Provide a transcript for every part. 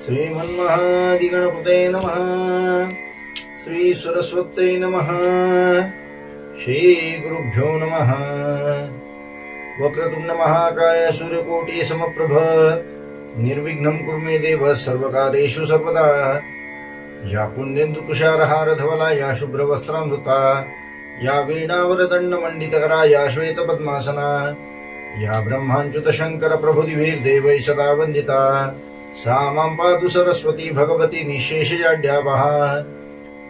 श्रीमन्महादिगणपते नमः. श्री सरस्वत्यै नमः. श्री गुरुभ्यो नमः. वक्रतुंड महाकाय सूर्यकोटि समप्रभ निर्विघ्नं कुरु मे देव सर्वकार्येषु सर्वदा. या पुण्येन्दु तुषारहार धवला या शुभ्रवस्त्रामृता या वीणावरदण्डमण्डितकरा या श्वेतपद्मासना या ब्रह्माच्युत शंकर प्रभुदिवीर्देवैः सदा वन्दिता. सा मां पातु सरस्वती भगवती निःशेषजाड्यापहा.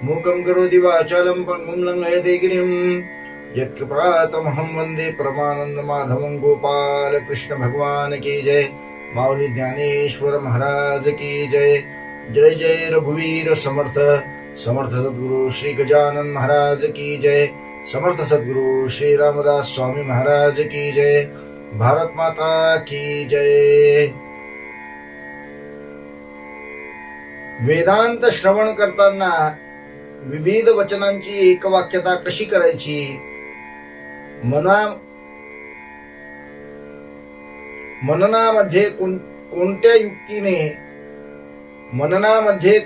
मूकं करोति वाचालं पङ्गुं लङ्घयते गिरिं यत्कृपातमहं वन्दे परमानन्दमाधवं. गोपाल कृष्ण भगवान की जय. माऊली ज्ञानेश्वर महाराज की जय. जय जय रघुवीर समर्थ. समर्थ सद्गुरु श्री गजानन महाराज की जय. समर्थ सद्गुरु श्री रामदास स्वामी महाराज की जय. भारत माता की जय. वेदांत श्रवण करताना विविध वचनांची एकवाक्यता कशी करायची, मननामध्ये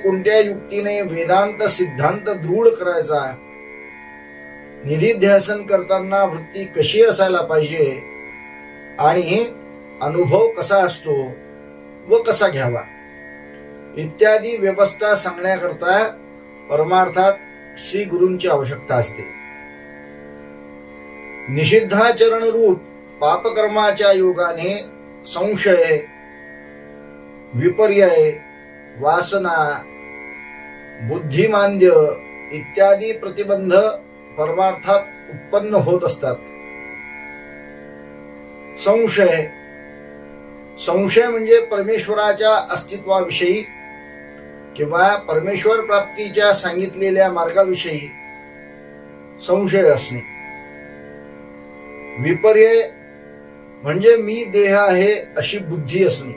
कोणत्या युक्तीने वेदांत सिद्धांत दृढ करायचा, निधिध्यासन करताना वृत्ती कशी असायला पाहिजे आणि अनुभव कसा असतो व कसा घ्यावा इत्यादी व्यवस्था सांगण्याकरता परमार्थात श्री गुरूंची आवश्यकता असते. निषिद्धाचरण रूप पापकर्माच्या योगाने संशय, विपर्यय, वासना, बुद्धिमांद्य इत्यादी प्रतिबंध परमार्थात उत्पन्न होत असतात. संशय म्हणजे परमेश्वराच्या अस्तित्वाविषयी किंवा परमेश्वर प्राप्तीच्या सांगितलेल्या मार्गाविषयी संशय असणे. विपर्यय म्हणजे मी देह आहे अशी बुद्धी असणे.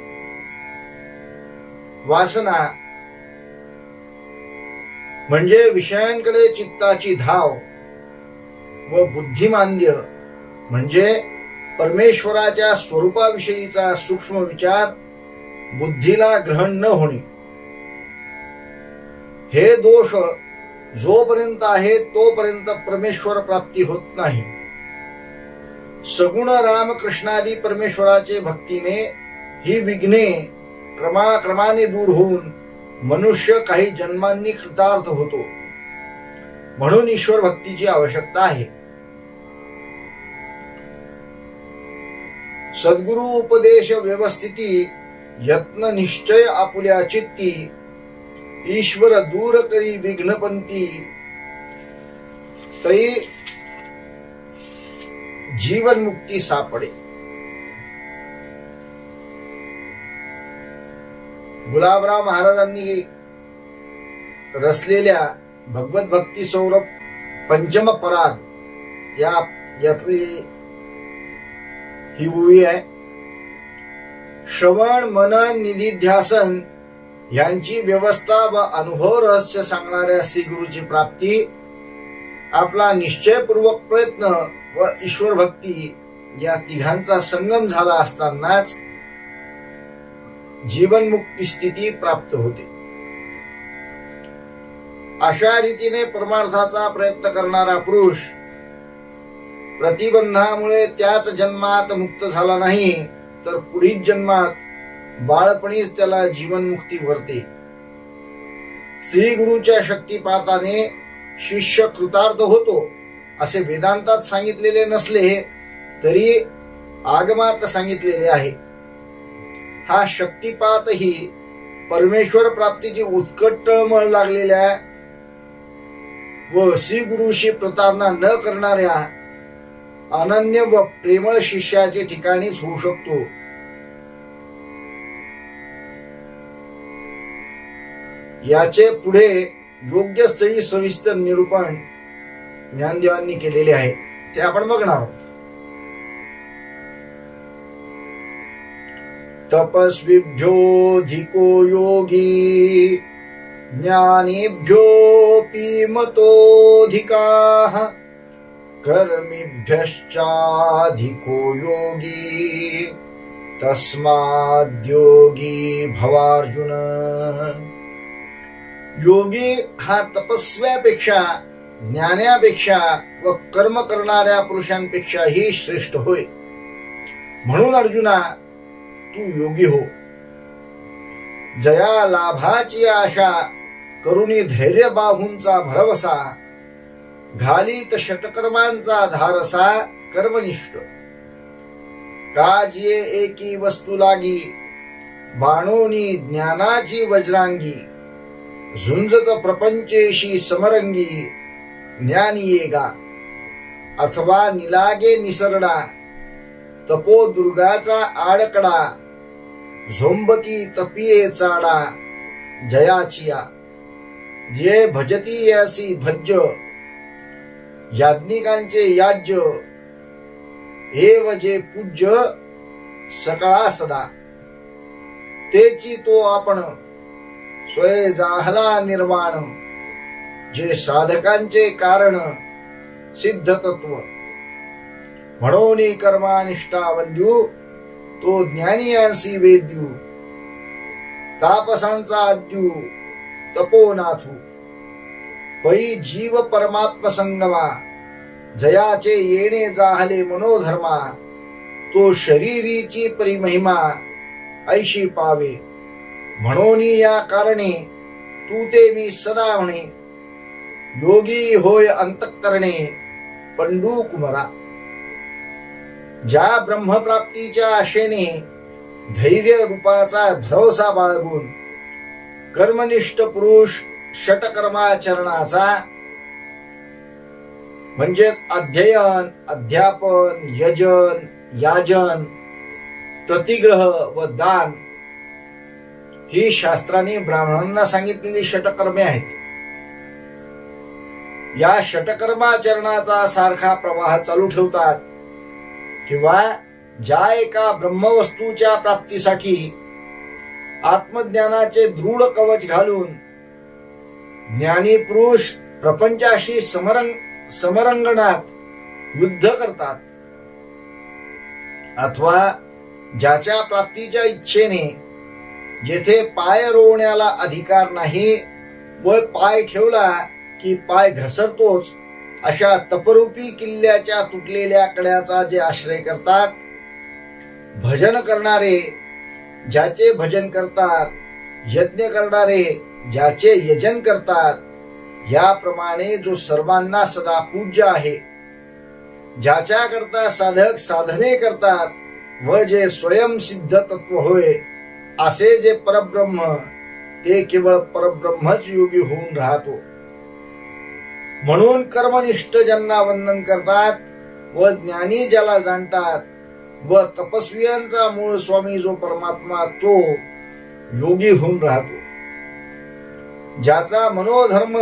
वासना म्हणजे विषयांकडे चित्ताची धाव व बुद्धिमांद्य म्हणजे परमेश्वराच्या स्वरूपाविषयीचा सूक्ष्म विचार बुद्धीला ग्रहण न होणे. हे दोष जोपर्यंत आहे तोपर्यंत परमेश्वर प्राप्ती होत नाही. सगुण रामकृष्णादी परमेश्वराचे भक्तीने ही विघ्ने क्रमाक्रमाने दूर होऊन मनुष्य काही जन्मांनी कृतार्थ होतो. म्हणून ईश्वर भक्तीची आवश्यकता आहे. सद्गुरु उपदेश व्यवस्थिती यत्न निश्चय आपुल्या चित्ती ईश्वर दूर करी विघ्नपंती तै जीवन मुक्ती सापडे. गुलाबराव महाराजांनी रचलेल्या भगवत भक्ती सौरभ पंचम पराग यातली ही ओवी आहे. श्रवण, मनन, निधिध्यासन यांची व्यवस्था व अनुभव रहस्य सांगणाऱ्या श्री गुरुची प्राप्ती, आपला निश्चयपूर्वक प्रयत्न व ईश्वर भक्ती या तिघांचा संगम झाला असतानाच जीवनमुक्ती स्थिती प्राप्त होते. अशा रीतीने परमार्थाचा प्रयत्न करणारा पुरुष प्रतिबंधामुळे त्याच जन्मात मुक्त झाला नाही तर पुढील जन्मात बाळपणीच त्याला जीवनमुक्ती वरते. श्री गुरुच्या शक्तिपाताने शिष्य कृतार्थ होतो असे वेदांतात सांगितलेले नसले तरी आगमात सांगितलेले आहे. हा शक्तिपातही परमेश्वर प्राप्तीची उत्कट मळ लागलेल्या व श्री गुरुशी प्रतारणा न करणाऱ्या अनन्य व प्रेमळ शिष्याचे ठिकाणीच होऊ शकतो. याचे पुढे योग्य स्थळी सविस्तर निरूपण ज्ञानदेवांनी केलेले आहे, ते आपण बघणार आहोत. तपस्विभ्योऽधिको योगी ज्ञानीभ्योऽपि मतोऽधिकाः कर्मिभ्यश्चाधिको योगी तस्माद्योगी भवार्जुन. योगी हा तपस्व्यापेक्षा, ज्ञानापेक्षा व कर्म करणाऱ्या पुरुषांपेक्षाही श्रेष्ठ होय. म्हणून अर्जुना, तू योगी हो. जया लाभाची आशा करुणी धैर्य बाहूंचा भरवसा, घालीत षटकर्मांचा धारसा कर्मनिष्ठ. काजिये एकी वस्तू लागी, बाणोनी ज्ञानाची वज्रांगी. झुंजत प्रपंचेशी समरंगी, ज्ञानी येगा. अथवा निलागे निसरडा, तपो दुर्गाचा आडकडा. झोंबती तपिये चाडा, जयाचिया. जे भजती यासी भज्य, याज्ञिकांचे याज्य. एव जे पूज्य सकळा सदा, तेची तो आपण. स्वय जाहला निर्वाण, जे साधकांचे कारण. सिद्ध तत्व म्हणून कर्मानिष्ठा वंद्यू, तो ज्ञानियांसी वेद्यू. तापसांचा आद्यू, तपोनाथू. पै जीव परमात्म संगमा, जयाचे येणे जाहले मनोधर्मा. तो शरीरीची परिमहिमा, ऐशी पावे. म्हणून या कारणे तू ते मी सदा म्हणे. योगी होय अंतःकरणे, पंडू कुमरा. ज्या ब्रह्मप्राप्तीच्या आशेने धैर्य रूपाचा भरवसा बाळगून कर्मनिष्ठ पुरुष षटकर्माचरणाचा म्हणजे अध्ययन, अध्यापन, यजन, याजन, प्रतिग्रह व दान ही शास्त्राने ब्राह्मणांना सांगितलेली षटकर्मे आहेत. या षटकर्माचरणाचा सारखा प्रवाह चालू ठेवतात किंवा ज्या एका ब्रह्मवस्तूच्या प्राप्तीसाठी आत्मज्ञानाचे दृढ कवच घालून ज्ञानी पुरुष प्रपंचाशी समरंगणात युद्ध करतात, अथवा ज्याच्या प्राप्तीच्या इच्छेने जेथे पाय रोवण्याला अधिकार नाही व पाय ठेवला की पाय घसरतोच, अशा तपरूपी किल्ल्याच्या तुटलेल्या कड्याचा जे आश्रय करतात. भजन करणारे ज्याचे भजन करतात, यज्ञ करणारे ज्याचे यजन करतात, याप्रमाणे जो सर्वांना सदा पूज्य आहे, ज्याच्या करता साधक साधने करतात व जे स्वयंसिद्ध तत्व होय, असे जे परब्रह्म, ते केवळ परब्रह्मच योगी होऊन राहतो. म्हणून कर्मनिष्ठ ज्यांना वंदन करतात व ज्ञानी ज्याला जाणतात व तपस्वियांचा मूळ स्वामी जो परमात्मा, तो योगी होऊन राहतो. ज्याचा मनोधर्म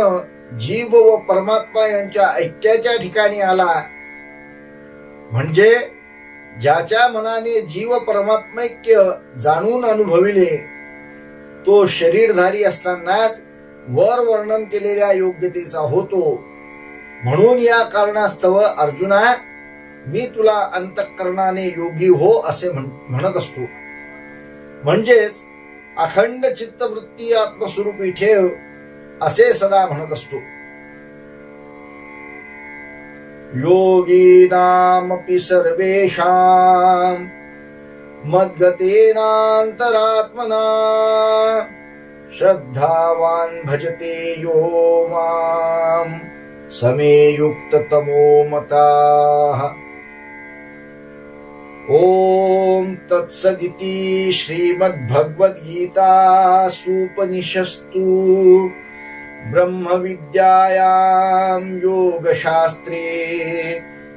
जीव व परमात्मा यांच्या ऐक्याच्या ठिकाणी आला, म्हणजे ज्याच्या मनाने जीव परमात्मैक्य जाणून अनुभविले, तो शरीरधारी असतानाच वर वर्णन केलेल्या योग्यतेचा होतो. म्हणून या कारणास्तव अर्जुना, मी तुला अंतःकरणाने योगी हो असे म्हणत असतो. म्हणजेच अखंड चित्तवृत्ती आत्मस्वरूपी ठेव असे सदा म्हणत असतो. योगीनामपि सर्वेषां मद्गतेनान्तरात्मना श्रद्धावान् भजते यो मां समे युक्ततमो मताः. ओम तत्सदिति श्रीमद्भगवद्गीतासूपनिषत्सु ब्रह्मविद्यायां योगशास्त्रे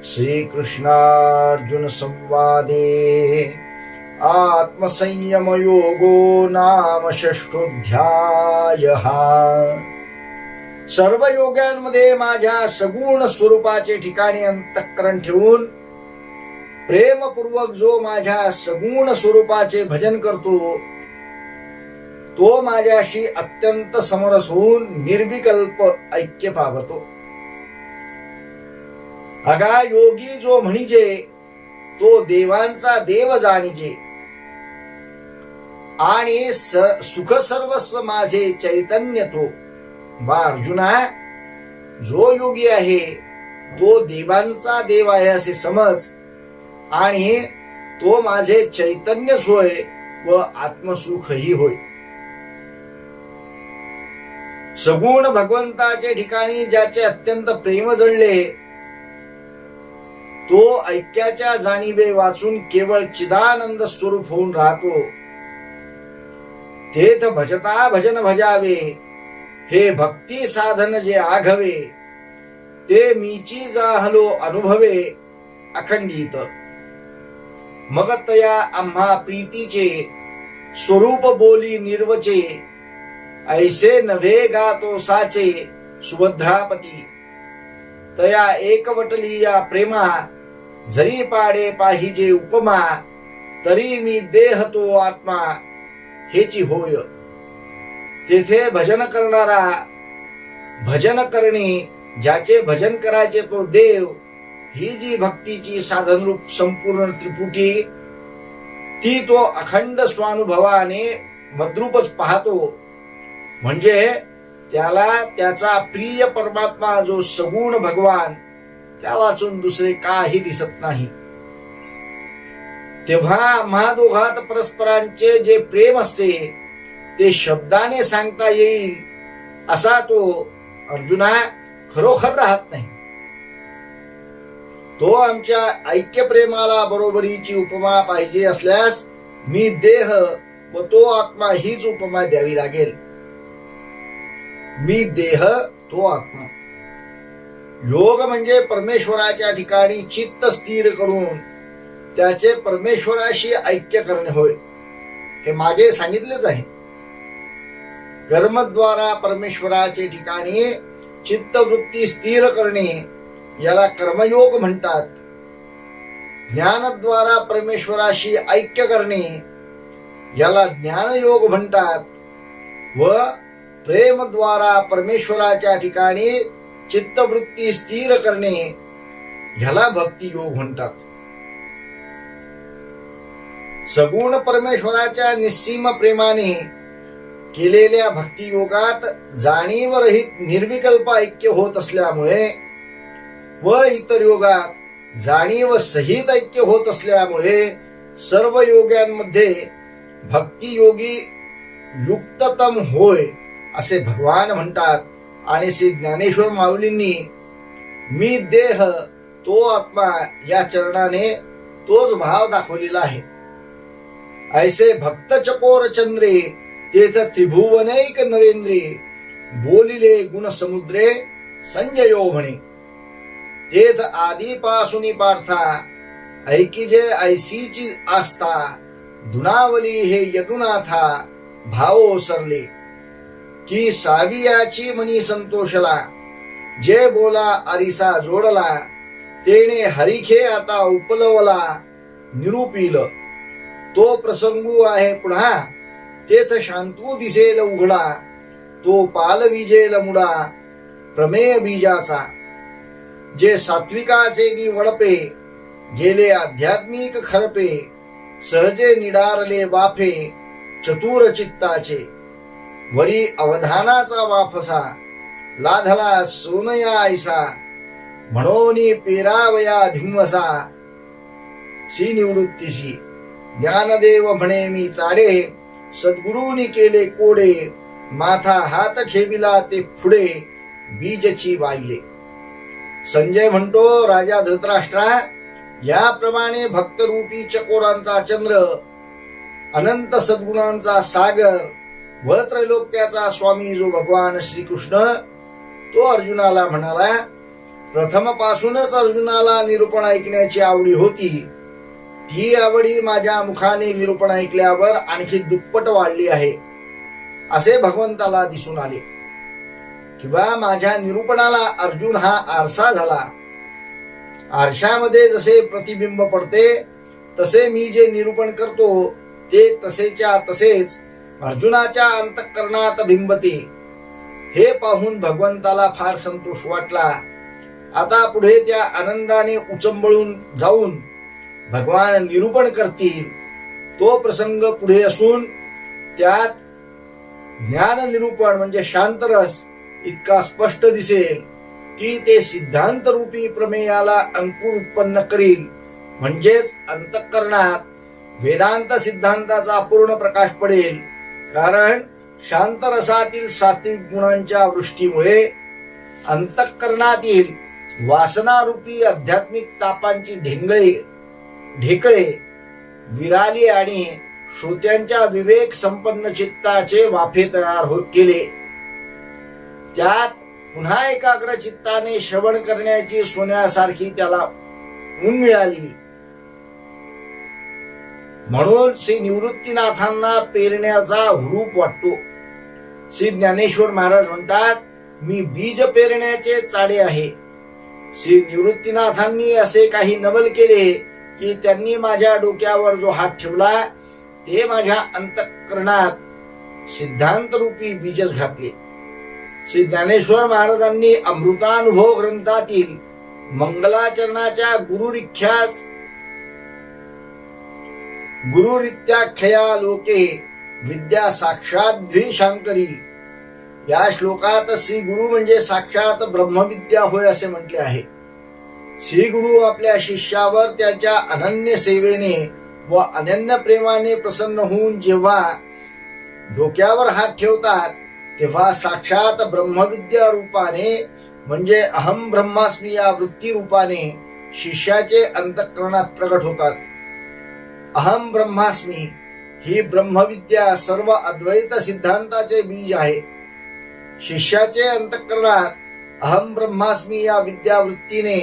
श्रीकृष्णार्जुन संवादे आत्मसंयमयोगो नाम षष्ठोऽध्यायः. सर्व योगांमध्ये माझ्या सगुण स्वरूपाचे ठिकाणी अंतःकरण ठेवून प्रेमपूर्वक जो माझ्या सगुण स्वरूपाचे भजन करतो, तो माझ्याशी अत्यंत समरस होऊन निर्विकल्प ऐक्य पावतो. अगा योगी जो म्हणजे तो देवांचा देव जाणीजे, आणि सुख सर्वस्व माझे चैतन्य तो. बा अर्जुना, जो योगी आहे तो देवांचा देव आहे असे समज, आणि तो माझे चैतन्यच होय व आत्मसुखही होय. सगुण भगवंताचे ठिकाणी ज्याचे अत्यंत प्रेम जडले, तो ऐक्याच्या जाणीवे वाचून केवळ चिदानंद स्वरूप होऊन राहतो. तेथ भजता भजन भजावे, हे भक्ती साधन जे आघवे, ते मीची जाहलो अनुभवे अखंडित. मग तया आम्हा प्रीतीचे स्वरूप बोली निर्वचे, ऐसे नव्हे गातो साचे सुभद्रापती. तया एकवटली या प्रेमा, जरी पाडे पाहिजे उपमा, तरी मी देह तो आत्मा हेची होय. तेथे भजन करणारा भजन करणे, ज्याचे भजन करायचे तो देव, ही जी भक्तीची साधनरूप संपूर्ण त्रिपुटी, ती तो अखंड स्वानुभवाने मद्रूपच पाहतो. म्हणजे त्याला त्याचा प्रिय परमात्मा जो सगुण भगवान, त्या वाचून दुसरे काही दिसत नाही. तेव्हा आम्हा दोघात परस्परांचे जे प्रेम असते ते शब्दाने सांगता येईल असा तो अर्जुना खरोखर राहत नाही. तो आमच्या ऐक्य प्रेमाला बरोबरीची उपमा पाहिजे असल्यास मी देह व तो आत्मा हीच उपमा द्यावी लागेल. मी देह, तो आत्मा. योग म्हणजे परमेश्वराच्या ठिकाणी चित्त स्थिर करून त्याचे परमेश्वराशी ऐक्य करणे होय. हे मागे सांगितलेच आहे. कर्मद्वारा परमेश्वराचे ठिकाणी चित्तवृत्ती स्थिर करणे याला कर्मयोग म्हणतात. ज्ञानद्वारा परमेश्वराशी ऐक्य करणे याला ज्ञानयोग म्हणतात. व प्रेमद्वारा परमेश्वराच्या ठिकाणी चित्तवृत्ती स्थिर करणे ह्याला भक्तियोग म्हणतात. सगुण परमेश्वराच्या निस्सीम प्रेमाने केलेल्या भक्तियोगात जाणीवरहित निर्विकल्प ऐक्य होत असल्यामुळे व इतर योगात जाणीव सहित ऐक्य होत असल्यामुळे सर्व योग्यांमध्ये भक्तियोगी युक्ततम होय असे भगवान म्हणतात. आणि श्री ज्ञानेश्वर माऊलींनी मी देह तो आत्मा या चरणाने तोच भाव दाखवलेला आहे. ऐसे भक्त चकोर चंद्रे तेथ त्रिभुवनैक नरेंद्रे, बोलिले गुण समुद्रे संजयो म्हणे. तेथ आधीपासून पार्था, ऐकिजे ऐसीची आस्था, दुनावली हे यदुनाथा भावो सरले. की सावियाची मनी संतोषला, जे बोला अरिसा जोडला, तेने हरिखे आता उपलवला निरूपिल. तो प्रसंगू आहे पुढा, तेथ शांतू दिसेल उघडा, तो पाल विजेल मुडा प्रमेय बीजाचा. जे सात्विकाचे निवडपे, गेले आध्यात्मिक खरपे, सहजे निडारले वाफे चतुर चित्ताचे. वरी अवधानाचा वाफसा, लाधला सोनया ऐसा, म्हणोनी पेरावया धिंवसा. शी निवृत्तीशी ज्ञानदेव म्हणे मी चाडे, सद्गुरूनी केले कोडे, माथा हात ठेविला ते पुढे बीजची वाहिले. संजय म्हणतो, राजा धृतराष्ट्रा, याप्रमाणे भक्तरूपी चकोरांचा चंद्र, अनंत सद्गुणांचा सागर व त्रैलोक्याचा स्वामी जो भगवान श्रीकृष्ण, तो अर्जुनाला म्हणाला. प्रथमपासूनच अर्जुनाला निरूपण ऐकण्याची आवडी होती. ती आवडी माझ्या मुखाने निरूपण ऐकल्यावर आणखी दुप्पट वाढली आहे असे भगवंताला दिसून आले. किंवा माझ्या निरूपणाला अर्जुन हा आरसा झाला. आरशामध्ये जसे प्रतिबिंब पडते तसे मी जे निरूपण करतो ते तसेच्या तसेच अर्जुनाच्या अंतःकरणात बिंबते. हे पाहून भगवंताला फार संतोष वाटला. आता पुढे त्या आनंदाने उचंबळून जाऊन भगवान निरूपण करतील. तो प्रसंग पुढे असून त्यात ज्ञान निरूपण म्हणजे शांतरस इतका स्पष्ट दिसेल की ते सिद्धांत रूपी प्रमेयाला अंकुर उत्पन्न करील. म्हणजेच अंतःकरणात वेदांत सिद्धांताचा पूर्ण प्रकाश पडेल. कारण शांतरसातील सात्विक गुणांच्या वृष्टीमुळे अंतःकरणातील वासनारूपी आध्यात्मिक तापांची ढेकळे विराली आणि श्रोत्यांच्या विवेक संपन्न चित्ताचे वाफे तयार केले. त्यात पुन्हा एकाग्र चित्ताने श्रवण करण्याची सोन्यासारखी त्याला ऊन मिळाली. म्हणून श्री निवृत्तीनाथांना पेरण्याचा हुरूप वाटतो. श्री ज्ञानेश्वर महाराज म्हणतात, मी बीज पेरण्याचे चाडे आहे. श्री निवृत्तीनाथांनी असे काही नवल केले की त्यांनी माझ्या डोक्यावर जो हात ठेवला ते माझ्या अंतःकरणात सिद्धांत रूपी बीजच घातले. श्री ज्ञानेश्वर महाराजांनी अमृतानुभव ग्रंथातील मंगलाचरणाच्या गुरुरित्याख्या लोके विद्या साक्षात द्विशांकरी या श्लोकात श्री गुरु म्हणजे साक्षात ब्रह्मविद्या होय असे म्हटले आहे. श्री गुरु आपल्या शिष्यावर त्याच्या अनन्य सेवेने व अनन्य प्रेमाने प्रसन्न होऊन जेव्हा डोक्यावर हात ठेवतात तेव्हा साक्षात ब्रह्मविद्या रूपाने म्हणजे अहम ब्रह्मास्मी या वृत्ती रूपाने शिष्याचे अंतःकरणात प्रकट होतात. अहम ब्रह्मास्मी ही ब्रह्मविद्या सर्व अद्वैत सिद्धांताचे बीज आहे. शिष्याचे अंतःकरणात अहम ब्रह्मास्मी या विद्यावृत्तीने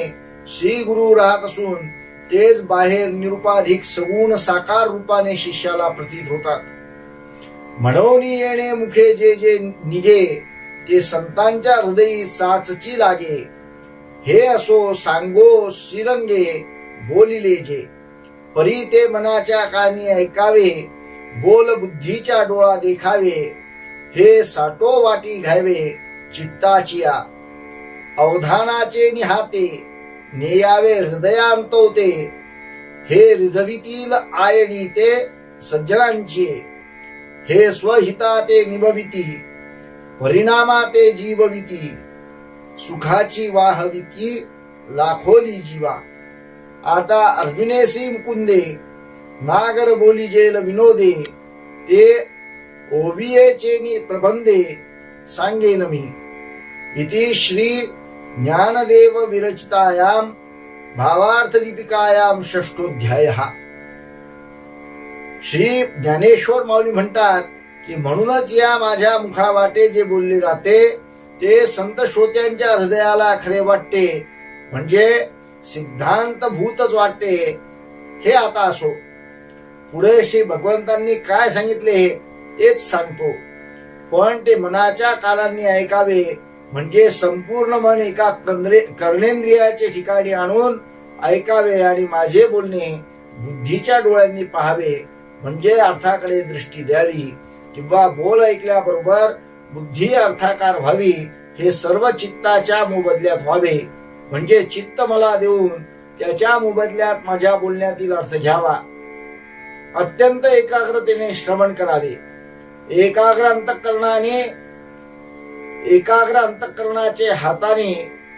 श्री गुरु राहत असून तेच बाहेर निरुपाधिक सगुण साकार रूपाने शिष्याला प्रतीत होतात. म्हणून येणे मुखे जे जे निघे ते संतांच्या हृदयी साचची लागे. हे असो सांगो श्रीरंगे बोलिले जे परी ते मनाच्या कानी ऐकावे बोल बुद्धीच्या डोळा देखावे. हे साठो वाटी घ्यावे चित्ताचिया अवधानाचे निहाते नेयावे हृदयांतवते. हे रिझवितील आयणी ते सज्जनांचे हे स्वहिता ते निभविती परिणामा ते जीवविती सुखाची वाहविती लाखोली जीवा. आता अर्जुनेसी मुकुंदे नागर बोली जेल विनोदे ते ओवियेचे प्रबंधे सांगेन मी. इति श्री ज्ञानदेव विरचितायाम भावार्थ दीपिकायाम षष्ठोध्यायः. श्री ज्ञानेश्वर माऊली म्हणतात की म्हणूनच या माझ्या मुखावाटे जे बोलले जाते ते संत श्रोत्यांच्या हृदयाला खरे वाटते म्हणजे सिद्धांत भूतच वाटते. हे आता असो, पुढे श्री भगवंतांनी काय सांगितले तेच सांगतो. पण ते मनाच्या कानांनी ऐकावे म्हणजे संपूर्ण मन एका कर्णेंद्रियाचे ठिकाणी आणून ऐकावे आणि माझे बोलणे बुद्धीच्या डोळ्यांनी पाहावे म्हणजे अर्थाकडे दृष्टी द्यावी किंवा बोल ऐकल्याबरोबर बुद्धी अर्थाकार व्हावी. हे सर्व चित्ताच्या मोबदल्यात व्हावे म्हणजे चित्त मला देऊन त्याच्या मोबदल्यात माझ्या बोलण्यातील अर्थ घ्यावा. अत्यंत एकाग्रतेने श्रवण करावे. एकाग्र अंतःकरणाचे हाताने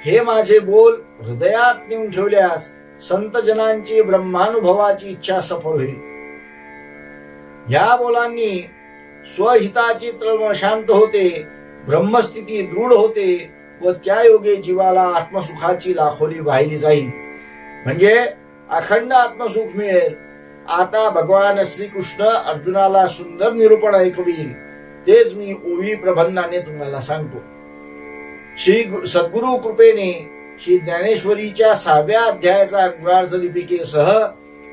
हे माझे बोल हृदयात नेऊन ठेवल्यास संत जनांची ब्रह्मानुभवाची इच्छा सफळ होईल. या बोलांनी स्वहिताची तळमळ शांत होते, ब्रह्मस्थिती दृढ होते व त्या योगे जीवाला आत्मसुखाची लाखोली वाहिली जाईल म्हणजे अखंड आत्मसुख मिळेल. आता भगवान श्रीकृष्ण अर्जुनाला सुंदर निरूपण ऐकवील तेच मी ओवी प्रबंधाने तुम्हाला सांगतो. श्री सद्गुरु कृपेने श्री ज्ञानेश्वरीच्या 6व्या अध्यायाचा गुणार्थ दीपिकेसह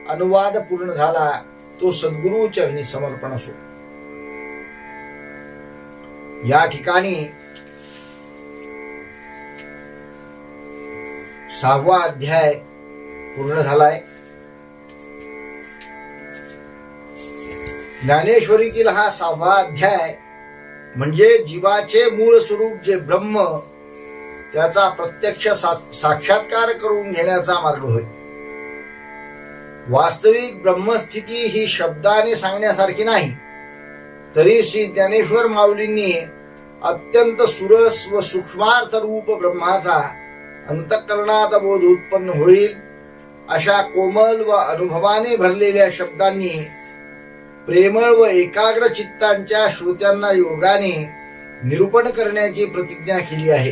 अनुवाद पूर्ण झाला. तो सद्गुरु चरणी समर्पण असो. या ठिकाणी 6वा अध्याय पूर्ण झालाय. ज्ञानेश्वरीतील हा 6वा अध्याय म्हणजे जीवाचे मूळ स्वरूप जे ब्रह्म त्याचा प्रत्यक्ष साक्षात्कार करून घेण्याचा मार्ग होय. वास्तविक ब्रह्मस्थिती ही शब्दाने सांगण्यासारखी नाही. तरी श्री ज्ञानेश्वर माऊलींनी अत्यंत सुरस व सूक्ष्मार्थ रूप ब्रह्माचा अंतःकरणात बोध उत्पन्न होईल अशा कोमल व अनुभवाने भरलेल्या शब्दांनी प्रेमळ व एकाग्र चित्तांच्या श्रोत्यांना योगाने निरूपण करण्याची प्रतिज्ञा केली आहे.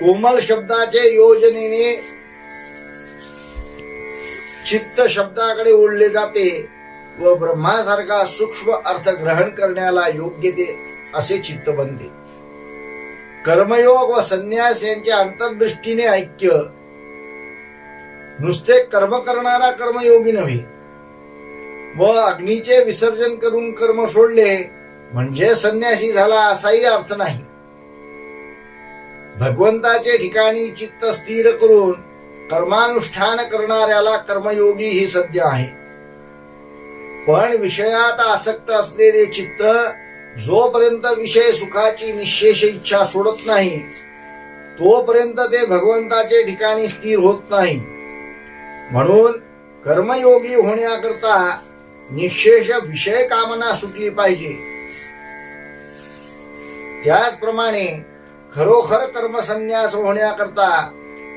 कोमल शब्दाचे योजनेने चित्त शब्दाकडे ओढले जाते व ब्रह्मासारखा सूक्ष्म अर्थ ग्रहण करण्याला योग्य ते असे चित्त बनते. कर्मयोग व संन्यास यांच्या अंतर्दृष्टीने ऐक्य नुसते कर्म करणारा कर्मयोगी नव्हे व अग्नीचे विसर्जन करून कर्म सोडले म्हणजे संन्यासी झाला असाही अर्थ नाही. भगवंताचे ठिकाणी चित्त स्थिर करून कर्मानुष्ठान करणाऱ्याला कर्मयोगी ही सद्य आहे. पण विषयात आसक्त असलेले चित्त जोपर्यंत विषय सुखाची निःशेष इच्छा सोडत नाही तोपर्यंत ते भगवंताचे ठिकाणी स्थिर होत नाही. म्हणून कर्मयोगी होण्याकरता निःशेष विषय कामना सुटली पाहिजे. त्याचप्रमाणे खरोखर कर्मसन्यास होण्याकरता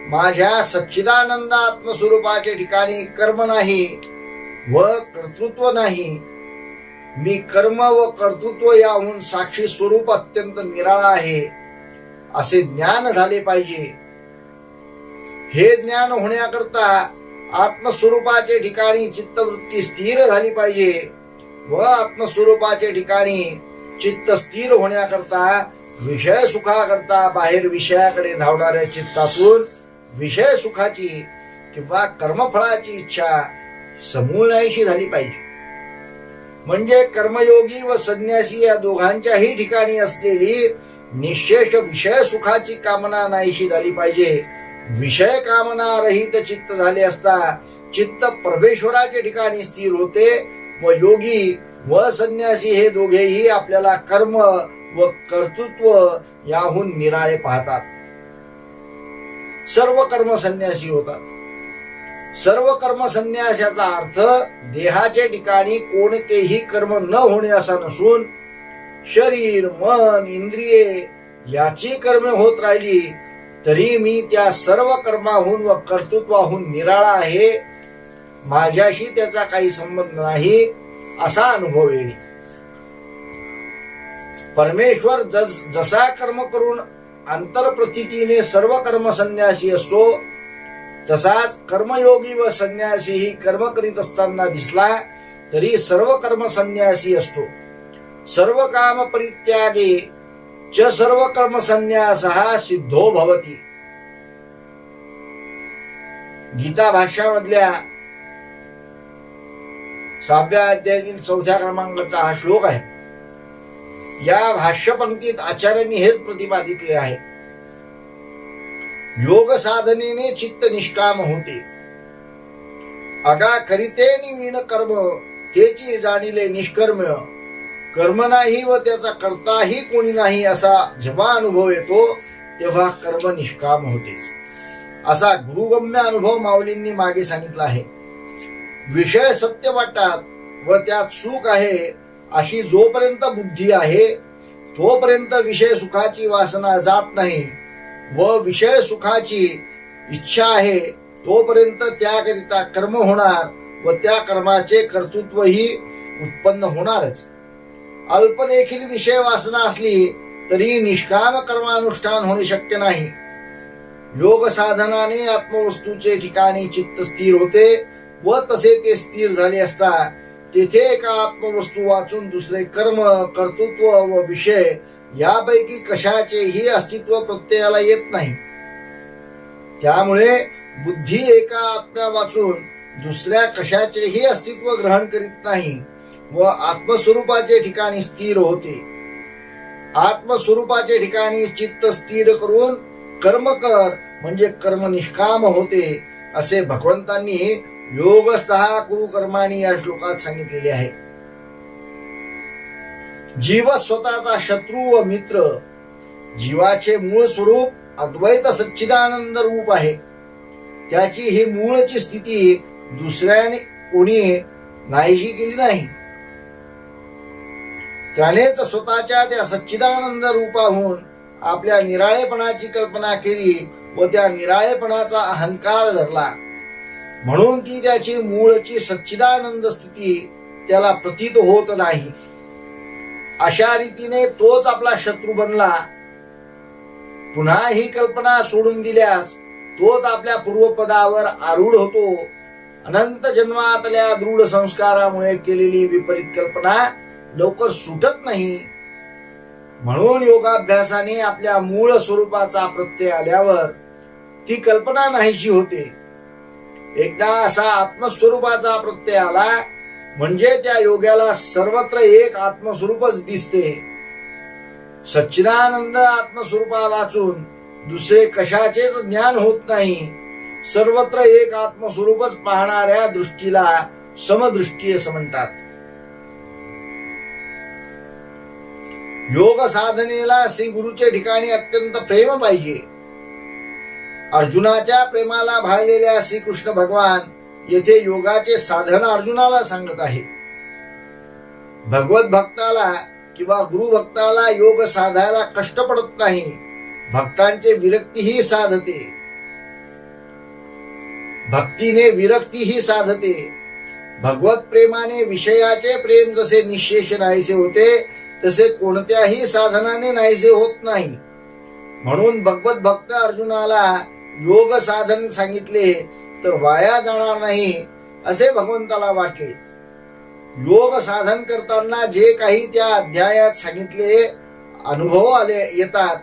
माझ्या सच्चिदानंद आत्मस्वरूपाचे ठिकाणी कर्म नाही व कर्तृत्व नाही, मी कर्म व कर्तृत्व याहून साक्षी स्वरूप अत्यंत निराळा आहे असे ज्ञान झाले पाहिजे. हे ज्ञान होण्याकरता आत्मस्वरूपाचे ठिकाणी चित्तवृत्ती स्थिर झाली पाहिजे व आत्मस्वरूपाचे ठिकाणी चित्त स्थिर होण्याकरता विषय सुखाकरता बाहेर विषयाकडे धावणाऱ्या चित्तातून विषय सुखाची किंवा कर्मफळाची इच्छा समूळ नाहीशी झाली पाहिजे. म्हणजे कर्मयोगी व संन्यासी या दोघांच्याही ठिकाणी असलेली निःशेष विषय सुखाची कामना नाहीशी झाली पाहिजे. विषय कामना रहित चित्त झाले असता चित्त परमेश्वराच्या ठिकाणी स्थिर होते व योगी व संन्यासी हे दोघेही आपल्याला कर्म व कर्तृत्व याहून निराळे पाहतात. सर्व कर्म संन्यासी होतात. सर्व कर्म संन्यास याचा अर्थ देहाचे ठिकाणी कोणतेही कर्म न होणे असा नसून शरीर मन इंद्रिये याची कर्मे होत राहिली तरी मी त्या सर्व कर्माहून व कर्तृत्वाहून निराळा आहे, माझ्याशी त्याचा काही संबंध नाही असा अनुभव येईल. परमेश्वर जसा कर्म करून अंतरप्रतीतीने सर्व कर्म संन्यासी असतो तसाच कर्मयोगी व संन्यासीही कर्म करीत असताना दिसला तरी सर्व कर्म संन्यासी असतो. सर्व काम परित्यागे च सर्व कर्म संन्यासः सिद्धो भवति. गीता भाष्यामधल्या 6व्या अध्यायातील 4थ्या क्रमांकाचा हा श्लोक आहे. या भाष्य पंक्तीत आचार्यांनी हेच प्रतिपादितले आहे. योग साधनेने चित्त निष्काम होते. अगा करिते निवीण कर्म तेची जाणिले निष्कर्म्य, कर्म नाही व त्याचा कर्ताही कोणी नाही असा जेव्हा अनुभव येतो तेव्हा कर्म निष्काम होते. असा गुरुगम्य अनुभव माऊलींनी मागे सांगितला आहे. विषय सत्य वाटतात व त्यात सुख आहे अशी जोपर्यंत बुद्धी आहे तोपर्यंत विषय सुखाची वासना जात नाही व विषय सुखाची इच्छा आहे तोपर्यंत त्याकरिता कर्म होणार व त्या कर्माचे कर्तृत्वही उत्पन्न होणारच. अल्प देखील विषय वासना असली तरी निष्काम कर्मानुष्ठान होणे शक्य नाही. योग साधनाने आत्मवस्तूचे ठिकाणी चित्त स्थिर होते व तसे ते स्थिर झाले असता तेथे एका आत्मवस्तू वाचून दुसरे कर्म कर्तृत्व व विषय यापैकी कशाचेही अस्तित्व प्रत्ययाला येत नाही. त्यामुळे बुद्धी एका आत्म्या वाचून दुसऱ्या कशाचेही अस्तित्व ग्रहण करीत नाही व आत्मस्वरूपाचे ठिकाणी स्थिर होते. आत्मस्वरूपाचे ठिकाणी चित्त स्थिर करून कर्म कर म्हणजे कर्म निष्काम होते असे भगवंतांनी योगस्थः कुरु कर्माणी या श्लोकात सांगितलेले आहे. जीव स्वतःचा शत्रू व मित्र, जीवाचे मूळ स्वरूप अद्वैत सच्चिदानंद रूप आहे. त्याची ही मूळची स्थिती दुसऱ्याने कोणी नाहीशी केली नाही. त्यानेच स्वतःच्या त्या सच्चिदानंद रूपाहून आपल्या निराळेपणाची कल्पना केली व त्या निराळेपणाचा अहंकार धरला, म्हणून ती त्याची मूळची सच्चिदानंद स्थिती त्याला प्रतीत होत नाही. अशा रीतीने तोच आपला शत्रू बनला. पुन्हा ही कल्पना सोडून दिल्यास तोच आपल्या पूर्वपदावर आरूढ होतो. अनंत जन्मातल्या दृढ संस्कारामुळे केलेली विपरीत कल्पना लवकर सुटत नाही. म्हणून योगाभ्यासाने आपल्या मूळ स्वरूपाचा प्रत्यय आल्यावर ती कल्पना नाहीशी होते. एकदा असा आत्मस्वरूपाचा प्रत्यय आला म्हणजे त्या योग्याला सर्वत्र एक आत्मस्वरूपच दिसते. सच्चिदानंद आत्मस्वरूपा वाचून दुसरे कशाचेच ज्ञान होत नाही. सर्वत्र एक आत्मस्वरूपच पाहणाऱ्या दृष्टीला समदृष्टी असं म्हणतात. योग साधनेला श्री गुरुचे ठिकाणी अत्यंत प्रेम पाहिजे. अर्जुनाच्या प्रेमाला भाळलेल्या श्रीकृष्ण भगवान येथे योगाचे साधन अर्जुनाला सांगत आहे. भगवत भक्ताला किंवा गुरु भक्ताला योग साधायला कष्ट पडत नाही. भक्तांचे विरक्तीही साधते. भक्तीने विरक्तीही साधते. भगवत प्रेमाने विषयाचे प्रेम जसे निःशेष नाहीसे होते तसे कोणत्याही साधनाने नाहीसे होत नाही. म्हणून भगवत भक्त अर्जुनाला योग साधन सांगितले तर वाया जाणार नाही असे भगवंताला वाटले. योग साधन करताना जे काही त्या अध्यायात सांगितले अनुभव आले येतात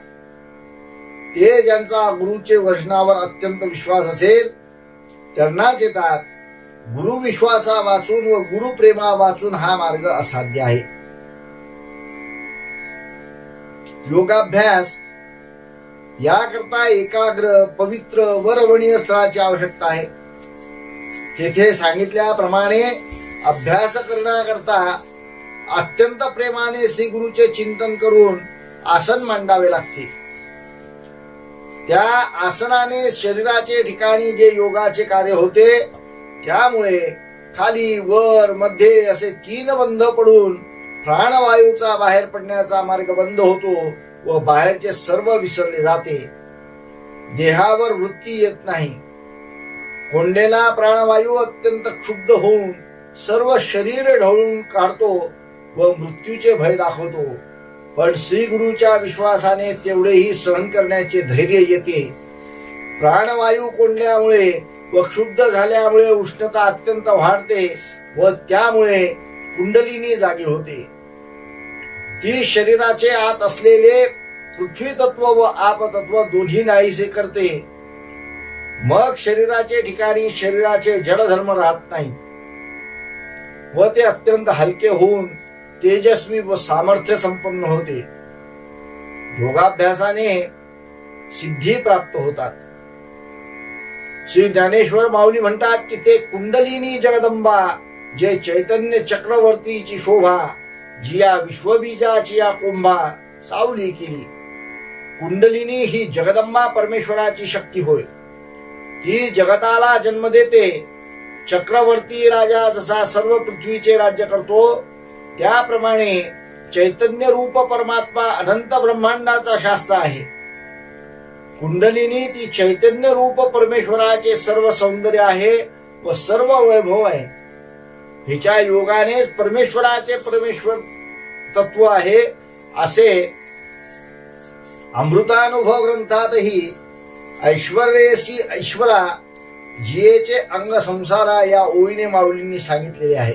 ते ज्यांचा गुरुचे वचनावर अत्यंत विश्वास असेल त्यांनाच येतात. गुरु विश्वासा वाचून व गुरु प्रेमा वाचून हा मार्ग असाध्य आहे. योगाभ्यास याकरता एकाग्र पवित्र व रमणीय स्थळाची आवश्यकता आहे. तेथे सांगितल्याप्रमाणे अभ्यास करण्याकरता अत्यंत प्रेमाने श्री गुरुचे चिंतन करून आसन मांडावे लागते. त्या आसनाने शरीराचे ठिकाणी जे योगाचे कार्य होते त्यामुळे खाली वर मध्ये असे 3 बंध पडून प्राणवायूचा बाहेर पडण्याचा मार्ग बंद होतो व बाहेरचे सर्व विसरले जाते. देहावर वृत्ती येत नाही. कोंडेला प्राणवायू अत्यंत क्षुब्ध होऊन सर्व शरीर ढवळून काढतो व मृत्यूचे भय दाखवतो. पण श्री गुरुच्या विश्वासाने तेवढेही सहन करण्याचे धैर्य येते. प्राणवायू कोंडल्यामुळे व क्षुब्ध झाल्यामुळे उष्णता अत्यंत वाढते व त्यामुळे कुंडलिनी जागी होते. ती शरीराचे आत असलेले पृथ्वी तत्व व आप तत्व दोन्ही नाहीसे करते. मग शरीराचे ठिकाणी शरीराचे जडधर्म राहत नाही व ते अत्यंत हलके होऊन तेजस्वी व सामर्थ्य संपन्न होते. योगाभ्यासाने सिद्धी प्राप्त होतात. श्री ज्ञानेश्वर माऊली म्हणतात की ते कुंडलिनी जगदंबा जे चैतन्य चक्रवर्तीची शोभा जिया विश्वबीजाची या कुंभा सावली केली. कुंडलिनी ही जगदंबा परमेश्वराची शक्ती होय. ती जगताला जन्म देते. चक्रवर्ती राजा जसा सर्व पृथ्वीचे राज्य करतो त्याप्रमाणे चैतन्य रूप परमात्मा अनंत ब्रह्मांडाचा शास्त्र आहे. कुंडलिनी ती चैतन्य रूप परमेश्वराचे सर्व सौंदर्य आहे व सर्व वैभव आहे. हिच्या योगानेच परमेश्वराचे परमेश्वर तत्व आहे असे अमृतानुभव ग्रंथातही ऐश्वर्यसी ऐश्वरा जियेचे अंग संसारा या ओळीने माऊलींनी सांगितलेले आहे.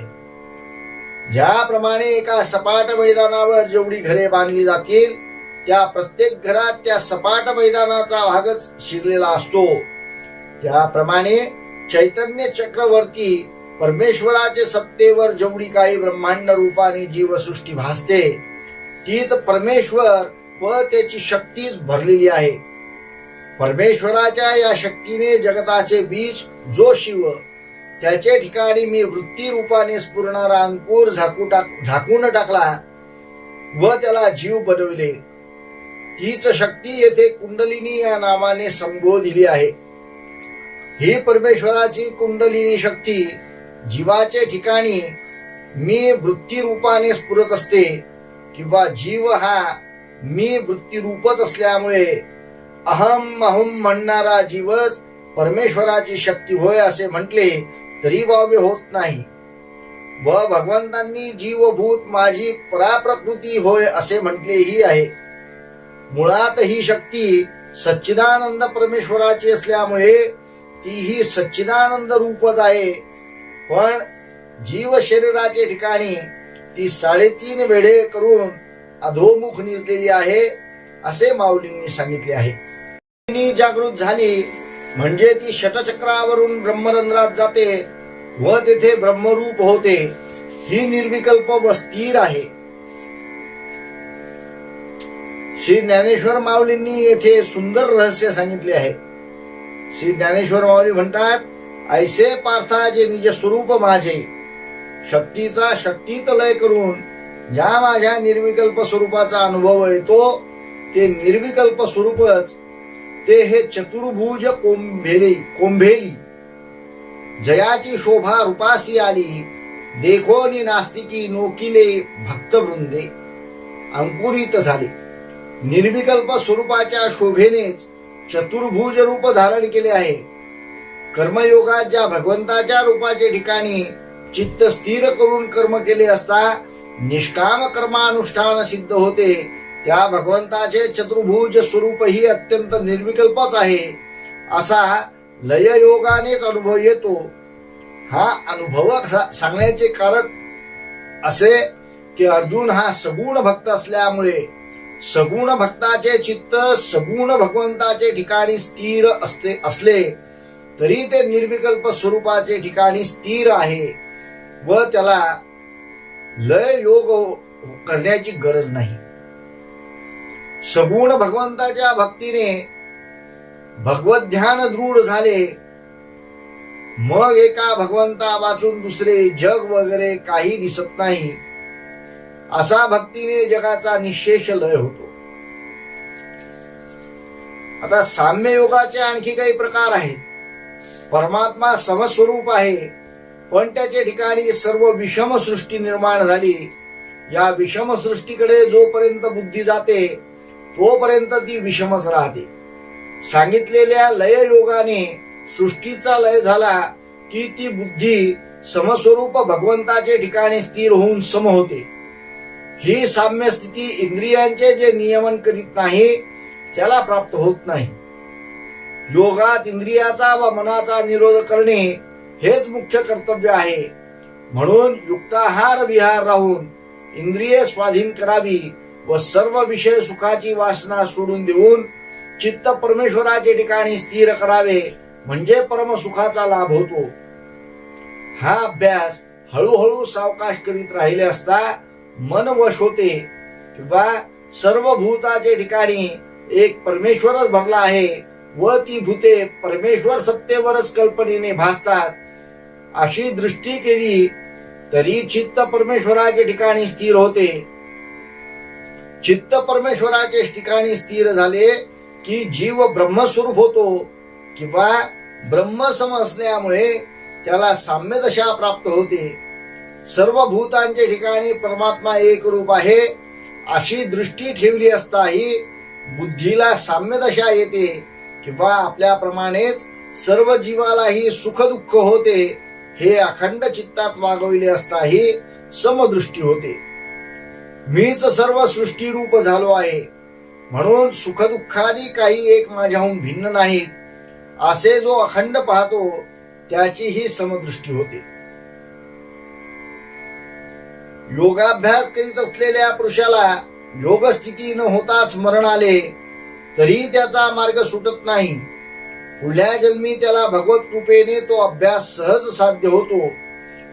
ज्याप्रमाणे एका सपाट मैदानावर जेवढी घरे बांधली जातील त्या प्रत्येक घरात त्या सपाट मैदानाचा भागच शिरलेला असतो त्याप्रमाणे चैतन्य चक्रवर्ती परमेश्वराचे सत्तेवर जेवढी काही ब्रह्मांड रूपाने जीवसृष्टी भासते तीच परमेश्वर व त्याची शक्तीच भरलेली आहे. परमेश्वराच्या या शक्तीने जगताचे बीज जो शिव त्याचे ठिकाणी मी वृत्ती रूपाने स्फुरणारा अंकुर झाकून टाकला व त्याला जीव बनविले. तीच शक्ती येथे कुंडलिनी या नावाने संबोधिली आहे. ही परमेश्वराची कुंडलिनी शक्ती जीवाचे ठिकाणी मी वृत्ती रूपाने स्फुरत असते. किंवा जीव हा मी वृत्तीरूपच असल्यामुळे अहम अहम म्हणणारा जीवच परमेश्वराची शक्ती होय असे म्हटले तरी वावगे होत नाही व भगवंतांनी जीवभूत माझी पराप्रकृती होय असे म्हटलेही आहे. मुळात ही शक्ती सच्चिदानंद परमेश्वराची असल्यामुळे तीही सच्चिदानंद रूपच आहे. पण जीव शरीराच्या ठिकाणी ती 3.5 वेढे करून अधोमुख निजलेली आहे असे माऊलींनी सांगितले आहे. जागृत झाली म्हणजे ती षटचक्रावरून ब्रह्मरंध्रात जाते व तेथे ब्रह्मरूप होते. ही निर्विकल्प व स्थिर आहे. श्री ज्ञानेश्वर माऊलींनी येथे सुंदर रहस्य सांगितले आहे. श्री ज्ञानेश्वर माऊली म्हणतात, ऐसे पार्था जे निज स्वरूप माझे शक्तीचा शक्तीत लय करून ज्या माझ्या निर्विकल्प स्वरूपाचा अनुभव येतो ते निर्विकल्प स्वरूपच ते हे चतुर्भुज कोंभेली जयाची शोभा रूपासी आली देखोनी नास्तिकी नोकिले भक्तवृंदे अंकुरित झाले. निर्विकल्प स्वरूपाच्या शोभेनेच चतुर्भुज रूप धारण केले आहे. कर्मयोगात ज्या भगवंताच्या रूपाचे ठिकाणी चित्त स्थिर करून कर्म केले असता निष्काम कर्मानुष्ठान सिद्ध होते त्या भगवंताचे चतुर्भुज स्वरूपही अत्यंत निर्विकल्पच आहे असा लययोगानेच अनुभव येतो. हा अनुभव सांगण्याचे कारण असे की अर्जुन हा सगुण भक्त असल्यामुळे सगुण भक्ताचे चित्त सगुण भगवंताचे ठिकाणी स्थिर असले तरी ते निर्विकल्प स्वरूपाचे ठिकाणी स्थिर आहे व त्याला लय योग करण्याची गरज नाही. सगुण भगवंताच्या भक्तीने भगवत ध्यान दृढ झाले मग एका भगवंता वाचून दुसरे जग वगैरे काही दिसत नाही. असा भक्तीने जगाचा निशेष लय होतो. आता साम्य योगाचे आणखी काही प्रकार आहेत. परमात्मा समस्वरूप आहे पण त्याच्या ठिकाणी सर्व विषम सृष्टी निर्माण झाली. या विषम सृष्टीकडे जोपर्यंत बुद्धी जाते तोपर्यंत ती विषमच राहते. सांगितलेल्या लय योगाने सृष्टीचा लय झाला की ती बुद्धी समस्वरूप भगवंताचे ठिकाणी स्थिर होऊन सम होते. ही साम्य स्थिती इंद्रियांचे जे नियमन करीत नाही त्याला प्राप्त होत नाही. योगात इंद्रियाचा व मनाचा निरोध करणे हेच मुख्य कर्तव्य आहे. म्हणून युक्ताहार विहार राहून इंद्रिये स्वाधीन करावी व सर्व विषय सुखाची वासना सोडून देऊन चित्त परमेश्वराचे ठिकाणी स्थिर करावे म्हणजे परमसुखाचा लाभ होतो. हा अभ्यास हळूहळू सावकाश करीत राहिले असता मन वश होते किंवा सर्व भूताचे ठिकाणी एक परमेश्वरच भरला आहे व ती भूते परमेश्वर सत्तेवरच कल्पनेने भासतात अशी दृष्टी केली तरी चित्त परमेश्वराच्या ठिकाणी स्थिर होते. चित्त परमेश्वराच्या ठिकाणी स्थिर झाले की जीव ब्रह्मस्वरूप होतो किंवा ब्रह्मसम असल्यामुळे त्याला साम्यदशा प्राप्त होते. सर्व भूतांच्या ठिकाणी परमात्मा एक रूप आहे अशी दृष्टी ठेवली असताही बुद्धीला साम्यदशा येते किंवा आपल्याप्रमाणेच सर्व जीवालाही सुख दुःख होते हे अखंड चित्तात वागविले असताही समदृष्टी होते. मीच सर्व सृष्टी रूप झालो आहे म्हणून सुखदुःखादी काही एक माझ्याहून भिन्न नाहीत असे जो अखंड पाहतो त्याची ही समदृष्टी होते. योगाभ्यास करीत असलेल्या पुरुषाला योगस्थिती न होताच मरण आले तरी त्याचा मार्ग सुटत नाही. पुढल्या जन्मी त्याला भगवत कृपेने तो अभ्यास सहज साध्य होतो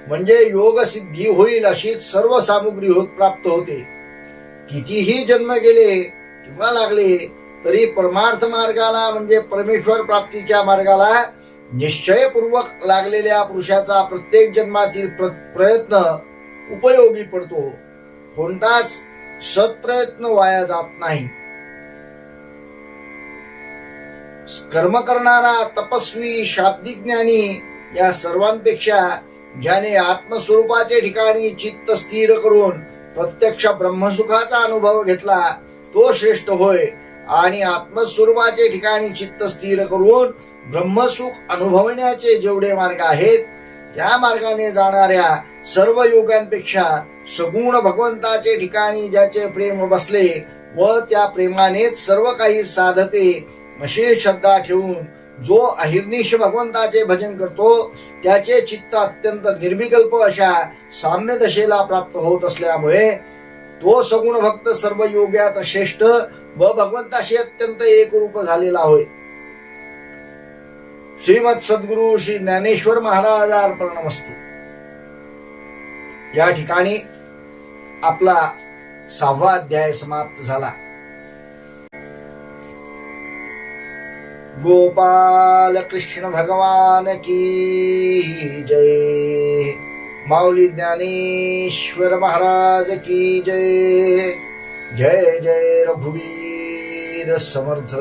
म्हणजे योग सिद्धी होईल अशी सर्व सामुग्री प्राप्त होते. कितीही जन्म गेले किंवा लागले तरी परमार्थ मार्गाला म्हणजे परमेश्वर प्राप्तीच्या मार्गाला निश्चयपूर्वक लागलेल्या पुरुषाचा प्रत्येक जन्मातील प्रयत्न उपयोगी पडतो. कोणताच सत्प्रयत्न वाया जात नाही. कर्म करणारा तपस्वी शाब्दिक ज्ञानी या सर्वांपेक्षा ज्याने आत्मस्वरूपाचे ठिकाणी चित्त स्थिर करून प्रत्यक्ष ब्रह्मसुखाचा अनुभव घेतला तो श्रेष्ठ होय. आणि आत्मस्वरूपाचे ठिकाणी चित्त स्थिर करून ब्रह्मसुख अनुभवण्याचे जेवढे मार्ग आहेत त्या मार्गाने जाणाऱ्या सर्व योगांपेक्षा सगुण भगवंताचे ठिकाणी ज्याचे प्रेम बसले व त्या प्रेमानेच सर्व काही साधते अशी श्रद्धा ठेवून जो अहिर्निश भगवंताचे भजन करतो त्याचे चित्त अत्यंत निर्विकल्प अशा साम्य दशेला प्राप्त होत असल्यामुळे तो सगुण भक्त सर्व योग्यात श्रेष्ठ व भगवंताशी अत्यंत एकरूप झालेला होय. श्रीमद सद्गुरु श्री ज्ञानेश्वर महाराज अर्पणमस्तु. या ठिकाणी आपला 6वा अध्याय समाप्त झाला. गोपाल कृष्ण भगवान की जय. माऊली ज्ञानेश्वर महाराज की जय. जय जय रघुवीर समर्थ.